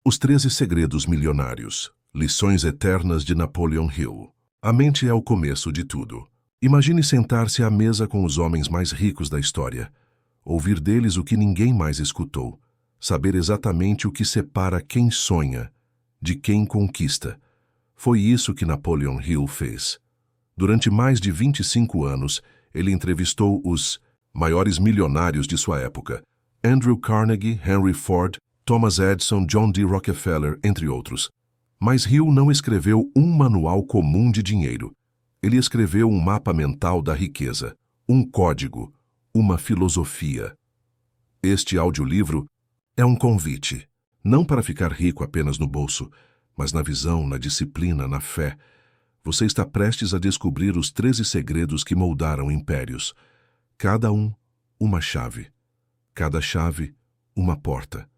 Os 13 Segredos Milionários. Lições eternas de Napoleon Hill. A mente é o começo de tudo. Imagine sentar-se à mesa com os homens mais ricos da história. Ouvir deles o que ninguém mais escutou. Saber exatamente o que separa quem sonha de quem conquista. Foi isso que Napoleon Hill fez. Durante mais de 25 anos, ele entrevistou os maiores milionários de sua época. Andrew Carnegie, Henry Ford, Thomas Edison, John D. Rockefeller, entre outros. Mas Hill não escreveu um manual comum de dinheiro. Ele escreveu um mapa mental da riqueza, um código, uma filosofia. Este audiolivro é um convite, não para ficar rico apenas no bolso, mas na visão, na disciplina, na fé. Você está prestes a descobrir os 13 segredos que moldaram impérios. Cada um, uma chave. Cada chave, uma porta.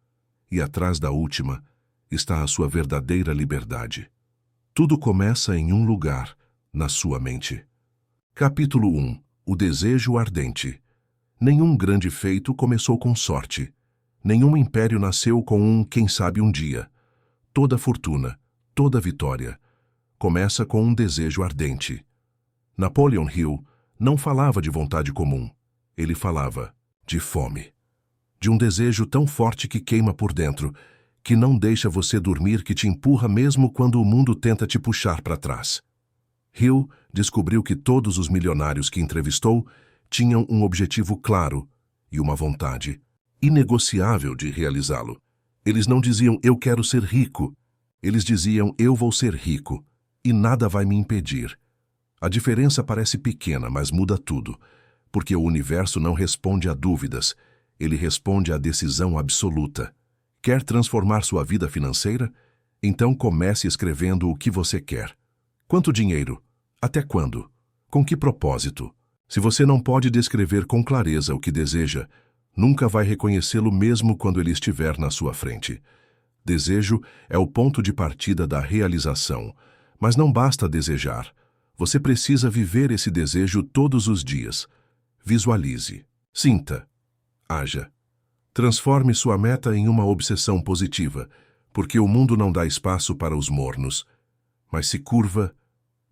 E atrás da última está a sua verdadeira liberdade. Tudo começa em um lugar, na sua mente. Capítulo 1. O desejo ardente. Nenhum grande feito começou com sorte. Nenhum império nasceu com um quem sabe um dia. Toda fortuna, toda vitória, começa com um desejo ardente. Napoleon Hill não falava de vontade comum. Ele falava de fome. De um desejo tão forte que queima por dentro, que não deixa você dormir, que te empurra mesmo quando o mundo tenta te puxar para trás. Hill descobriu que todos os milionários que entrevistou tinham um objetivo claro e uma vontade inegociável de realizá-lo. Eles não diziam, eu quero ser rico. Eles diziam, eu vou ser rico, e nada vai me impedir. A diferença parece pequena, mas muda tudo, porque o universo não responde a dúvidas, ele responde à decisão absoluta. Quer transformar sua vida financeira? Então comece escrevendo o que você quer. Quanto dinheiro? Até quando? Com que propósito? Se você não pode descrever com clareza o que deseja, nunca vai reconhecê-lo mesmo quando ele estiver na sua frente. Desejo é o ponto de partida da realização, mas não basta desejar. Você precisa viver esse desejo todos os dias. Visualize, sinta, haja. Transforme sua meta em uma obsessão positiva, porque o mundo não dá espaço para os mornos, mas se curva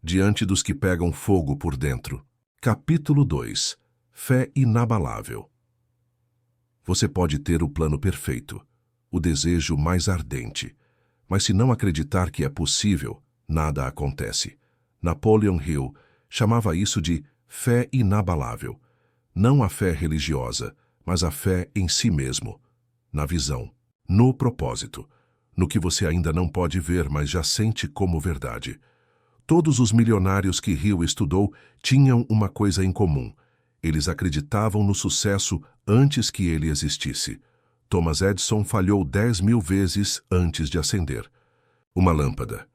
diante dos que pegam fogo por dentro. Capítulo 2. Fé inabalável. Você pode ter o plano perfeito, o desejo mais ardente, mas se não acreditar que é possível, nada acontece. Napoleon Hill chamava isso de fé inabalável. Não a fé religiosa, mas a fé em si mesmo, na visão, no propósito, no que você ainda não pode ver, mas já sente como verdade. Todos os milionários que Hill estudou tinham uma coisa em comum. Eles acreditavam no sucesso antes que ele existisse. Thomas Edison falhou 10.000 vezes antes de acender uma lâmpada.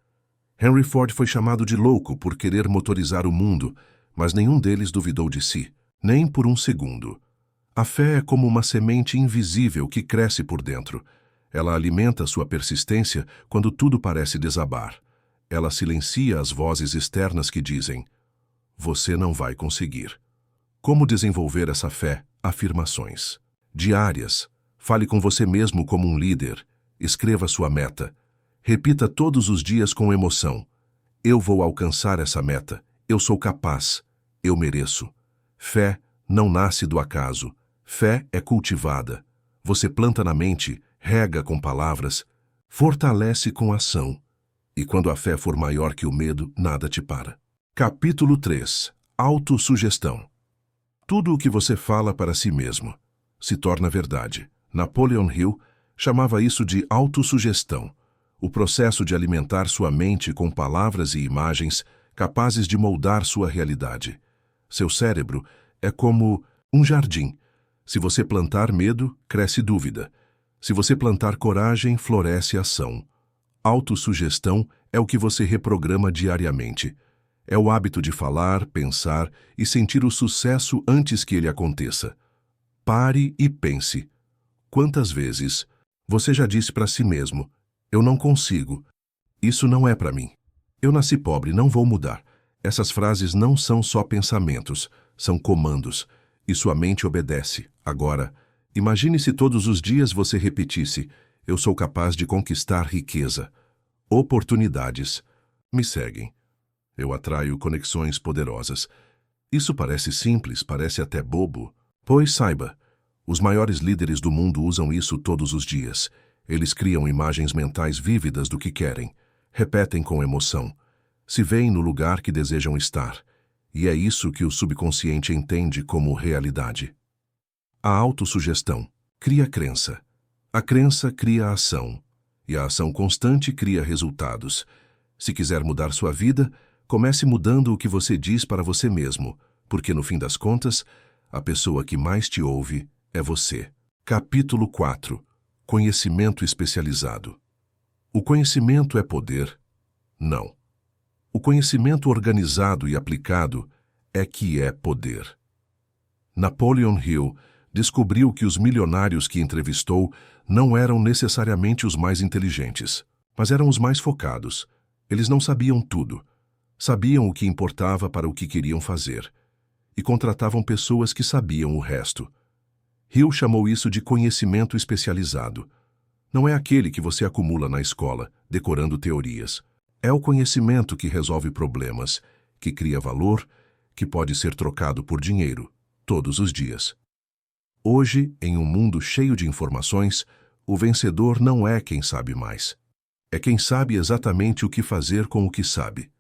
Henry Ford foi chamado de louco por querer motorizar o mundo, mas nenhum deles duvidou de si, nem por um segundo. A fé é como uma semente invisível que cresce por dentro. Ela alimenta sua persistência quando tudo parece desabar. Ela silencia as vozes externas que dizem, você não vai conseguir. Como desenvolver essa fé? Afirmações diárias. Fale com você mesmo como um líder. Escreva sua meta. Repita todos os dias com emoção. Eu vou alcançar essa meta. Eu sou capaz. Eu mereço. Fé não nasce do acaso. Fé é cultivada. Você planta na mente, rega com palavras, fortalece com ação. E quando a fé for maior que o medo, nada te para. Capítulo 3. Autossugestão. Tudo o que você fala para si mesmo se torna verdade. Napoleon Hill chamava isso de autossugestão, o processo de alimentar sua mente com palavras e imagens capazes de moldar sua realidade. Seu cérebro é como um jardim. Se você plantar medo, cresce dúvida. Se você plantar coragem, floresce ação. Autossugestão é o que você reprograma diariamente. É o hábito de falar, pensar e sentir o sucesso antes que ele aconteça. Pare e pense. Quantas vezes você já disse para si mesmo, eu não consigo, isso não é para mim. Eu nasci pobre, não vou mudar. Essas frases não são só pensamentos, são comandos, e sua mente obedece. Agora, imagine se todos os dias você repetisse, Eu sou capaz de conquistar riqueza, oportunidades. Me seguem. Eu atraio conexões poderosas. Isso parece simples, parece até bobo. Pois saiba, os maiores líderes do mundo usam isso todos os dias. Eles criam imagens mentais vívidas do que querem, repetem com emoção, se veem no lugar que desejam estar. E é isso que o subconsciente entende como realidade. A autossugestão cria crença. A crença cria ação. E a ação constante cria resultados. Se quiser mudar sua vida, comece mudando o que você diz para você mesmo, porque no fim das contas, a pessoa que mais te ouve é você. Capítulo 4. Conhecimento especializado. O conhecimento é poder? Não. O conhecimento organizado e aplicado é que é poder. Napoleon Hill descobriu que os milionários que entrevistou não eram necessariamente os mais inteligentes, mas eram os mais focados. Eles não sabiam tudo. Sabiam o que importava para o que queriam fazer. E contratavam pessoas que sabiam o resto. Hill chamou isso de conhecimento especializado. Não é aquele que você acumula na escola, decorando teorias. É o conhecimento que resolve problemas, que cria valor, que pode ser trocado por dinheiro, todos os dias. Hoje, em um mundo cheio de informações, o vencedor não é quem sabe mais. É quem sabe exatamente o que fazer com o que sabe.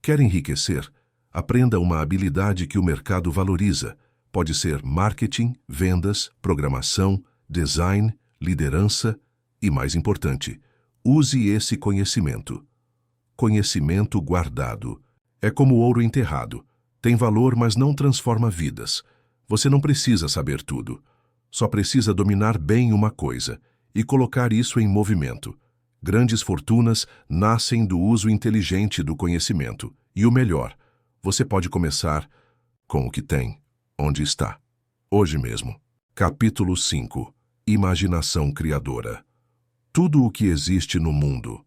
Quer enriquecer? Aprenda uma habilidade que o mercado valoriza. Pode ser marketing, vendas, programação, design, liderança e, mais importante, use esse conhecimento. Conhecimento guardado. É como ouro enterrado. Tem valor, mas não transforma vidas. Você não precisa saber tudo. Só precisa dominar bem uma coisa e colocar isso em movimento. Grandes fortunas nascem do uso inteligente do conhecimento. E o melhor, você pode começar com o que tem, onde está. Hoje mesmo. Capítulo 5. Imaginação criadora. Tudo o que existe no mundo,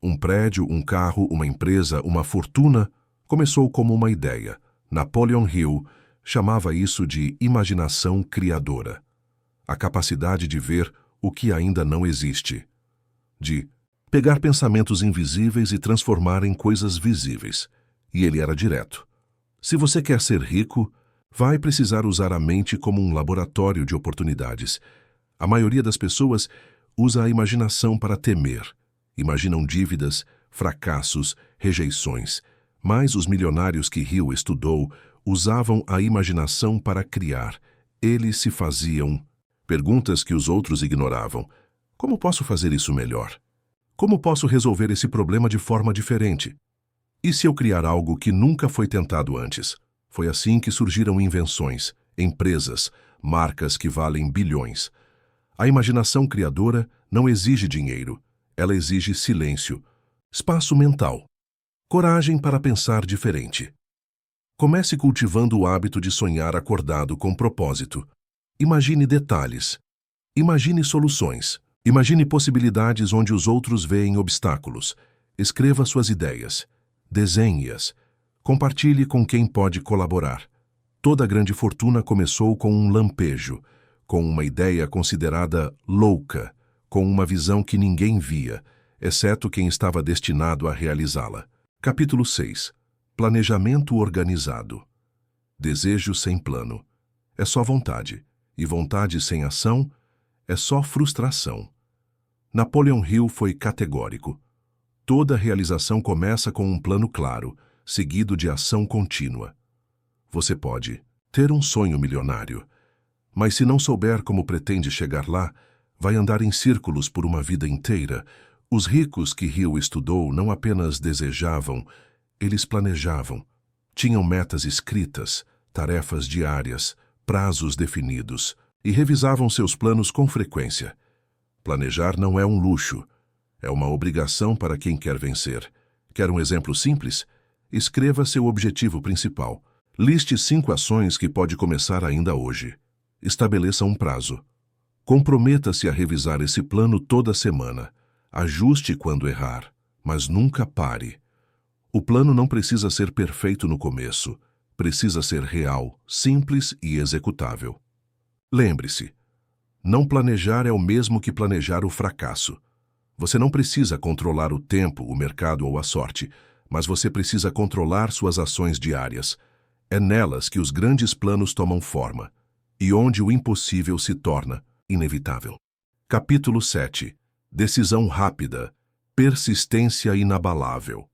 um prédio, um carro, uma empresa, uma fortuna, começou como uma ideia. Napoleon Hill chamava isso de imaginação criadora. A capacidade de ver o que ainda não existe. De pegar pensamentos invisíveis e transformar em coisas visíveis. E ele era direto. Se você quer ser rico, vai precisar usar a mente como um laboratório de oportunidades. A maioria das pessoas usa a imaginação para temer. Imaginam dívidas, fracassos, rejeições. Mas os milionários que Hill estudou usavam a imaginação para criar. Eles se faziam perguntas que os outros ignoravam. Como posso fazer isso melhor? Como posso resolver esse problema de forma diferente? E se eu criar algo que nunca foi tentado antes? Foi assim que surgiram invenções, empresas, marcas que valem bilhões. A imaginação criadora não exige dinheiro, ela exige silêncio, espaço mental, coragem para pensar diferente. Comece cultivando o hábito de sonhar acordado com propósito. Imagine detalhes. Imagine soluções. Imagine possibilidades onde os outros veem obstáculos. Escreva suas ideias. Desenhe-as. Compartilhe com quem pode colaborar. Toda grande fortuna começou com um lampejo, com uma ideia considerada louca, com uma visão que ninguém via, exceto quem estava destinado a realizá-la. Capítulo 6. Planejamento organizado. Desejo sem plano. É só vontade. E vontade sem ação é só frustração. Napoleon Hill foi categórico. Toda realização começa com um plano claro, seguido de ação contínua. Você pode ter um sonho milionário, mas se não souber como pretende chegar lá, vai andar em círculos por uma vida inteira. Os ricos que Hill estudou não apenas desejavam, eles planejavam. Tinham metas escritas, tarefas diárias, prazos definidos, e revisavam seus planos com frequência. Planejar não é um luxo, é uma obrigação para quem quer vencer. Quer um exemplo simples? Escreva seu objetivo principal. Liste 5 ações que pode começar ainda hoje. Estabeleça um prazo. Comprometa-se a revisar esse plano toda semana. Ajuste quando errar, mas nunca pare. O plano não precisa ser perfeito no começo. Precisa ser real, simples e executável. Lembre-se, Não planejar é o mesmo que planejar o fracasso. Você não precisa controlar o tempo, o mercado ou a sorte, mas você precisa controlar suas ações diárias. É nelas que os grandes planos tomam forma e onde o impossível se torna inevitável. Capítulo 7. Decisão rápida. Persistência inabalável.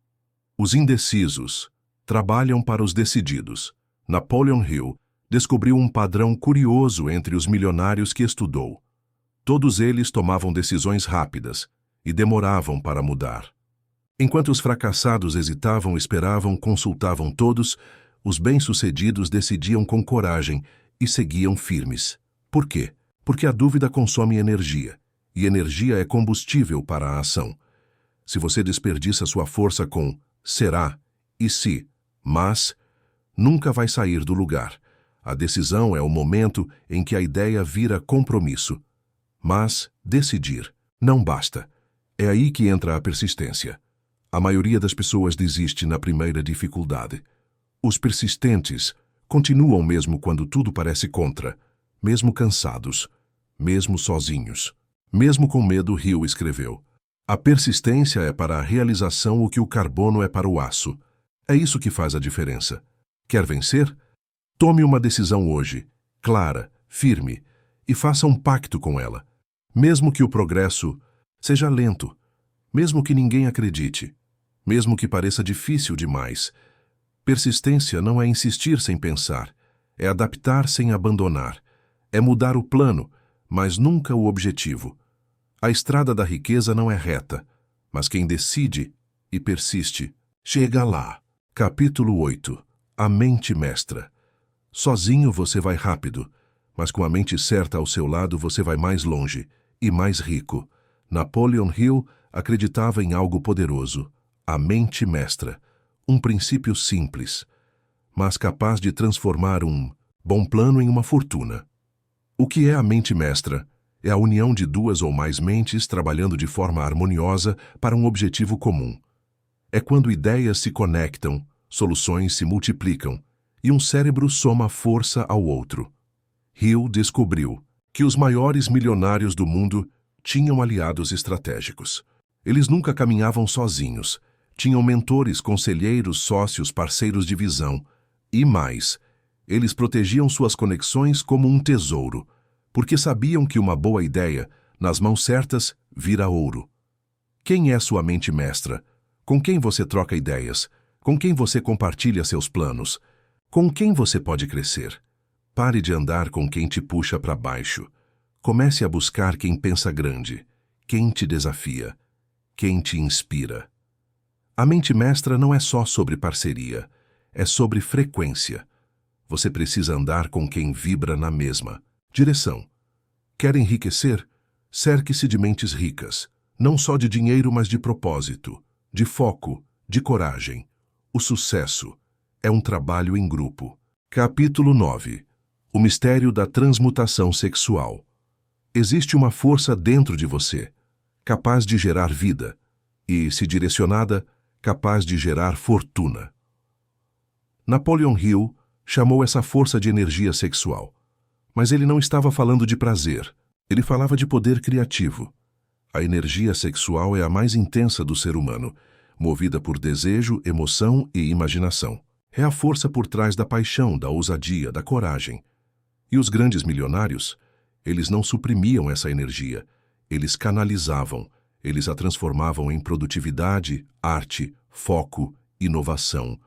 Os indecisos trabalham para os decididos. Napoleon Hill descobriu um padrão curioso entre os milionários que estudou. Todos eles tomavam decisões rápidas e demoravam para mudar. Enquanto os fracassados hesitavam, esperavam, consultavam todos, os bem-sucedidos decidiam com coragem e seguiam firmes. Por quê? Porque a dúvida consome energia, e energia é combustível para a ação. Se você desperdiça sua força com será e se, mas, nunca vai sair do lugar. A decisão é o momento em que a ideia vira compromisso. Mas decidir não basta. É aí que entra a persistência. A maioria das pessoas desiste na primeira dificuldade. Os persistentes continuam mesmo quando tudo parece contra, mesmo cansados, mesmo sozinhos. Mesmo com medo, Hill escreveu: a persistência é para a realização o que o carbono é para o aço. É isso que faz a diferença. Quer vencer? Tome uma decisão hoje, clara, firme, e faça um pacto com ela. Mesmo que o progresso seja lento, mesmo que ninguém acredite, mesmo que pareça difícil demais. Persistência não é insistir sem pensar, é adaptar sem abandonar, é mudar o plano, mas nunca o objetivo. A estrada da riqueza não é reta, mas quem decide e persiste, chega lá. Capítulo 8. A mente mestra. Sozinho você vai rápido, mas com a mente certa ao seu lado você vai mais longe e mais rico. Napoleon Hill acreditava em algo poderoso, a mente mestra, um princípio simples, mas capaz de transformar um bom plano em uma fortuna. O que é a mente mestra? É a união de duas ou mais mentes trabalhando de forma harmoniosa para um objetivo comum. É quando ideias se conectam, soluções se multiplicam e um cérebro soma força ao outro. Hill descobriu que os maiores milionários do mundo tinham aliados estratégicos. Eles nunca caminhavam sozinhos. Tinham mentores, conselheiros, sócios, parceiros de visão. E mais, eles protegiam suas conexões como um tesouro, porque sabiam que uma boa ideia, nas mãos certas, vira ouro. Quem é sua mente mestra? Com quem você troca ideias? Com quem você compartilha seus planos? Com quem você pode crescer? Pare de andar com quem te puxa para baixo. Comece a buscar quem pensa grande, quem te desafia, quem te inspira. A mente mestra não é só sobre parceria, é sobre frequência. Você precisa andar com quem vibra na mesma direção. Quer enriquecer? Cerque-se de mentes ricas, não só de dinheiro, mas de propósito, de foco, de coragem. O sucesso é um trabalho em grupo. Capítulo 9. O mistério da transmutação sexual. Existe uma força dentro de você, capaz de gerar vida, e, se direcionada, capaz de gerar fortuna. Napoleon Hill chamou essa força de energia sexual. Mas ele não estava falando de prazer, ele falava de poder criativo. A energia sexual é a mais intensa do ser humano, movida por desejo, emoção e imaginação. É a força por trás da paixão, da ousadia, da coragem. E os grandes milionários, eles não suprimiam essa energia, eles canalizavam, eles a transformavam em produtividade, arte, foco, inovação.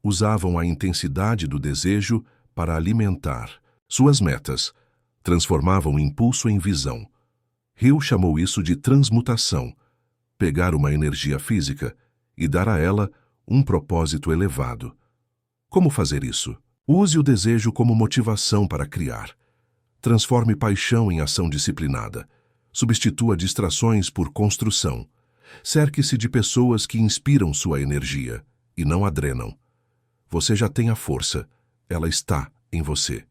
Usavam a intensidade do desejo para alimentar suas metas, transformavam o impulso em visão. Hill chamou isso de transmutação, pegar uma energia física e dar a ela um propósito elevado. Como fazer isso? Use o desejo como motivação para criar. Transforme paixão em ação disciplinada. Substitua distrações por construção. Cerque-se de pessoas que inspiram sua energia e não a drenam. Você já tem a força, ela está em você.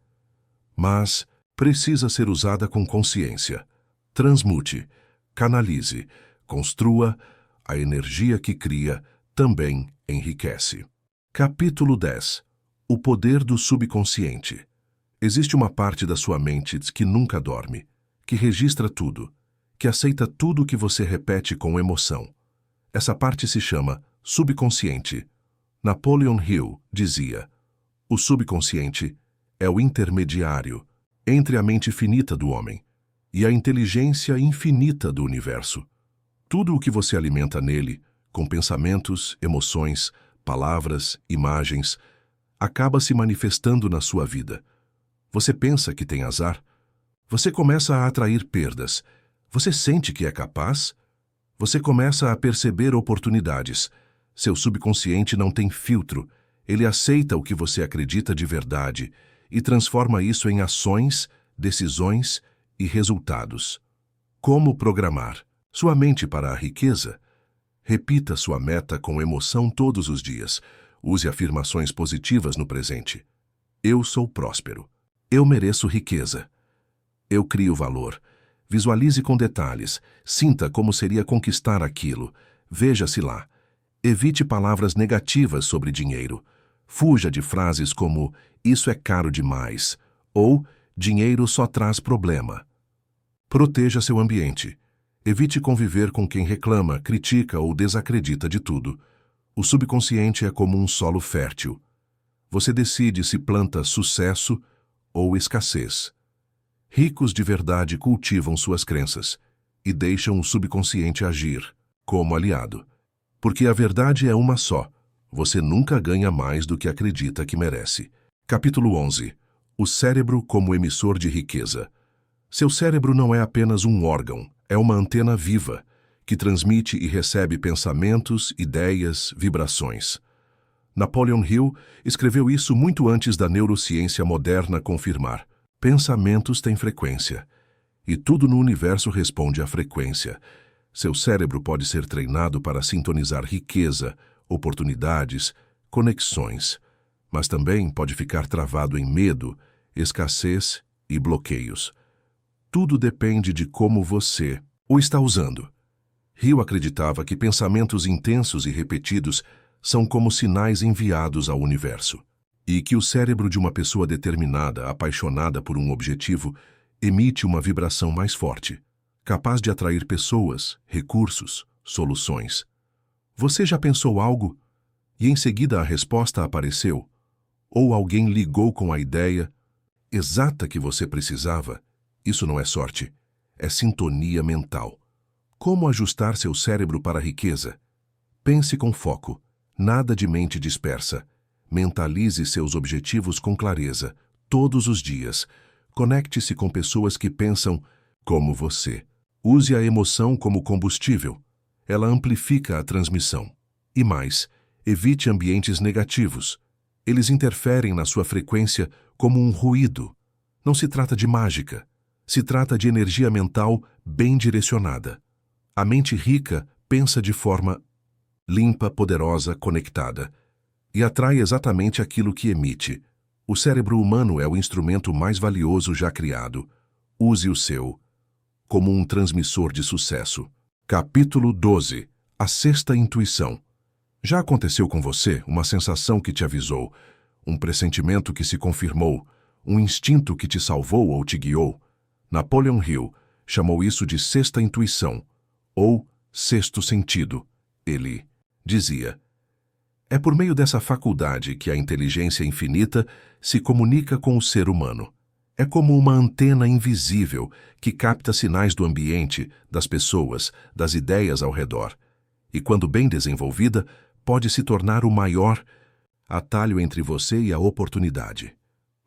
Mas precisa ser usada com consciência. Transmute, canalize, construa, a energia que cria também enriquece. Capítulo 10. O poder do subconsciente. Existe uma parte da sua mente que nunca dorme, que registra tudo, que aceita tudo o que você repete com emoção. Essa parte se chama subconsciente. Napoleon Hill dizia: o subconsciente é o intermediário entre a mente finita do homem e a inteligência infinita do universo. Tudo o que você alimenta nele, com pensamentos, emoções, palavras, imagens, acaba se manifestando na sua vida. Você pensa que tem azar? Você começa a atrair perdas. Você sente que é capaz? Você começa a perceber oportunidades. Seu subconsciente não tem filtro. Ele aceita o que você acredita de verdade e transforma isso em ações, decisões e resultados. Como programar sua mente para a riqueza? Repita sua meta com emoção todos os dias. Use afirmações positivas no presente. Eu sou próspero. Eu mereço riqueza. Eu crio valor. Visualize com detalhes. Sinta como seria conquistar aquilo. Veja-se lá. Evite palavras negativas sobre dinheiro. Fuja de frases como "isso é caro demais" ou "dinheiro só traz problema". Proteja seu ambiente. Evite conviver com quem reclama, critica ou desacredita de tudo. O subconsciente é como um solo fértil. Você decide se planta sucesso ou escassez. Ricos de verdade cultivam suas crenças e deixam o subconsciente agir como aliado. Porque a verdade é uma só. Você nunca ganha mais do que acredita que merece. Capítulo 11. O cérebro como emissor de riqueza. Seu cérebro não é apenas um órgão, é uma antena viva, que transmite e recebe pensamentos, ideias, vibrações. Napoleon Hill escreveu isso muito antes da neurociência moderna confirmar. Pensamentos têm frequência, e tudo no universo responde à frequência. Seu cérebro pode ser treinado para sintonizar riqueza, oportunidades, conexões, mas também pode ficar travado em medo, escassez e bloqueios. Tudo depende de como você o está usando. Hill acreditava que pensamentos intensos e repetidos são como sinais enviados ao universo, e que o cérebro de uma pessoa determinada, apaixonada por um objetivo, emite uma vibração mais forte, capaz de atrair pessoas, recursos, soluções. Você já pensou algo e em seguida a resposta apareceu? Ou alguém ligou com a ideia exata que você precisava? Isso não é sorte, é sintonia mental. Como ajustar seu cérebro para a riqueza? Pense com foco, nada de mente dispersa. Mentalize seus objetivos com clareza, todos os dias. Conecte-se com pessoas que pensam como você. Use a emoção como combustível. Ela amplifica a transmissão. E mais, evite ambientes negativos. Eles interferem na sua frequência como um ruído. Não se trata de mágica. Se trata de energia mental bem direcionada. A mente rica pensa de forma limpa, poderosa, conectada, e atrai exatamente aquilo que emite. O cérebro humano é o instrumento mais valioso já criado. Use o seu como um transmissor de sucesso. Capítulo 12. A sexta intuição. Já aconteceu com você uma sensação que te avisou, um pressentimento que se confirmou, um instinto que te salvou ou te guiou? Napoleon Hill chamou isso de sexta intuição, ou sexto sentido. Ele dizia: é por meio dessa faculdade que a inteligência infinita se comunica com o ser humano. É como uma antena invisível que capta sinais do ambiente, das pessoas, das ideias ao redor. E quando bem desenvolvida, pode se tornar o maior atalho entre você e a oportunidade.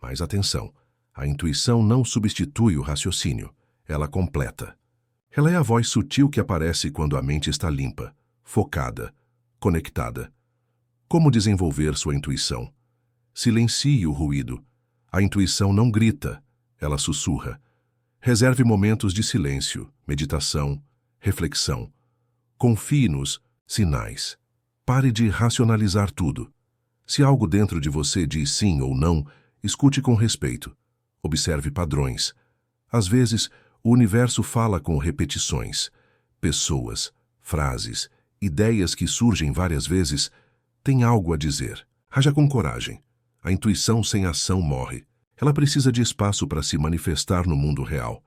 Mas atenção, a intuição não substitui o raciocínio, ela completa. Ela é a voz sutil que aparece quando a mente está limpa, focada, conectada. Como desenvolver sua intuição? Silencie o ruído. A intuição não grita, ela sussurra. Reserve momentos de silêncio, meditação, reflexão. Confie nos sinais. Pare de racionalizar tudo. Se algo dentro de você diz sim ou não, escute com respeito. Observe padrões. Às vezes, o universo fala com repetições. Pessoas, frases, ideias que surgem várias vezes têm algo a dizer. Haja com coragem. A intuição sem ação morre. Ela precisa de espaço para se manifestar no mundo real.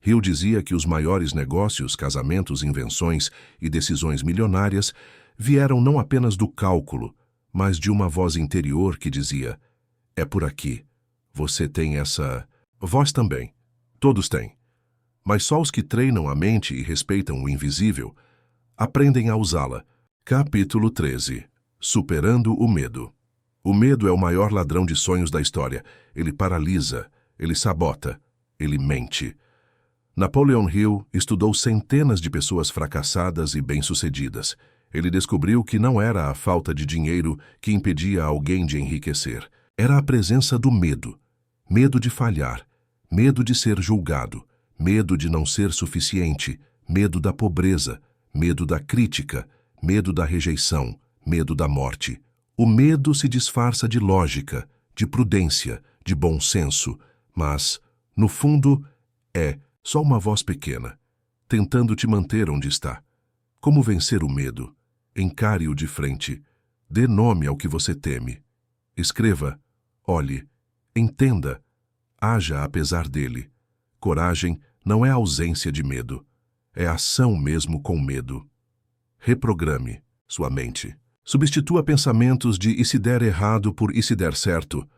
Hill dizia que os maiores negócios, casamentos, invenções e decisões milionárias vieram não apenas do cálculo, mas de uma voz interior que dizia: é por aqui. Você tem essa voz também. Todos têm. Mas só os que treinam a mente e respeitam o invisível aprendem a usá-la. Capítulo 13. Superando o medo. O medo é o maior ladrão de sonhos da história. Ele paralisa, ele sabota, ele mente. Napoleon Hill estudou centenas de pessoas fracassadas e bem-sucedidas. Ele descobriu que não era a falta de dinheiro que impedia alguém de enriquecer. Era a presença do medo. Medo de falhar, medo de ser julgado, medo de não ser suficiente, medo da pobreza, medo da crítica, medo da rejeição, medo da morte. O medo se disfarça de lógica, de prudência, de bom senso, mas, no fundo, é só uma voz pequena, tentando te manter onde está. Como vencer o medo? Encare-o de frente. Dê nome ao que você teme. Escreva, olhe, entenda, haja apesar dele. Coragem não é ausência de medo, é ação mesmo com medo. Reprograme sua mente. Substitua pensamentos de e se der errado por e se der certo.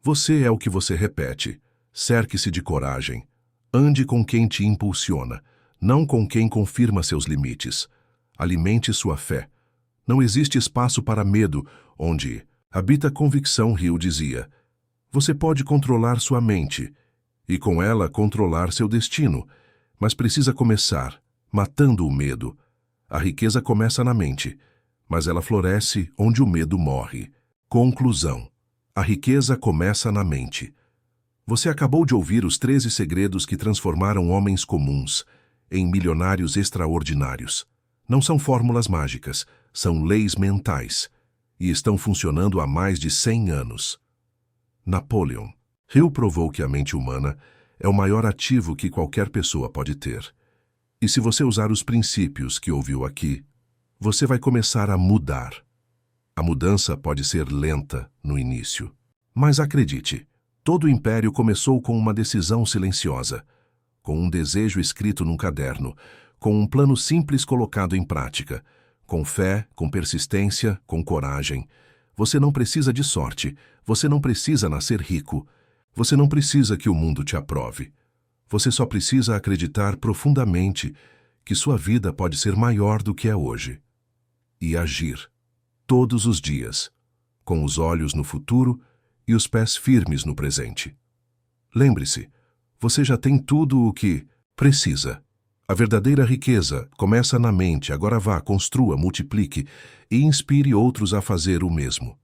Você é o que você repete. Cerque-se de coragem. Ande com quem te impulsiona, não com quem confirma seus limites. Alimente sua fé. Não existe espaço para medo, onde habita convicção, Hill dizia. Você pode controlar sua mente, e com ela controlar seu destino, mas precisa começar, matando o medo. A riqueza começa na mente, mas ela floresce onde o medo morre. Conclusão. A riqueza começa na mente. Você acabou de ouvir os 13 segredos que transformaram homens comuns em milionários extraordinários. Não são fórmulas mágicas, são leis mentais, e estão funcionando há mais de 100 anos. Napoleon Hill provou que a mente humana é o maior ativo que qualquer pessoa pode ter. E se você usar os princípios que ouviu aqui, você vai começar a mudar. A mudança pode ser lenta no início, mas acredite, todo o império começou com uma decisão silenciosa, com um desejo escrito num caderno, com um plano simples colocado em prática, com fé, com persistência, com coragem. Você não precisa de sorte, você não precisa nascer rico, você não precisa que o mundo te aprove. Você só precisa acreditar profundamente que sua vida pode ser maior do que é hoje. E agir, todos os dias, com os olhos no futuro e os pés firmes no presente. Lembre-se, você já tem tudo o que precisa. A verdadeira riqueza começa na mente. Agora vá, construa, multiplique e inspire outros a fazer o mesmo.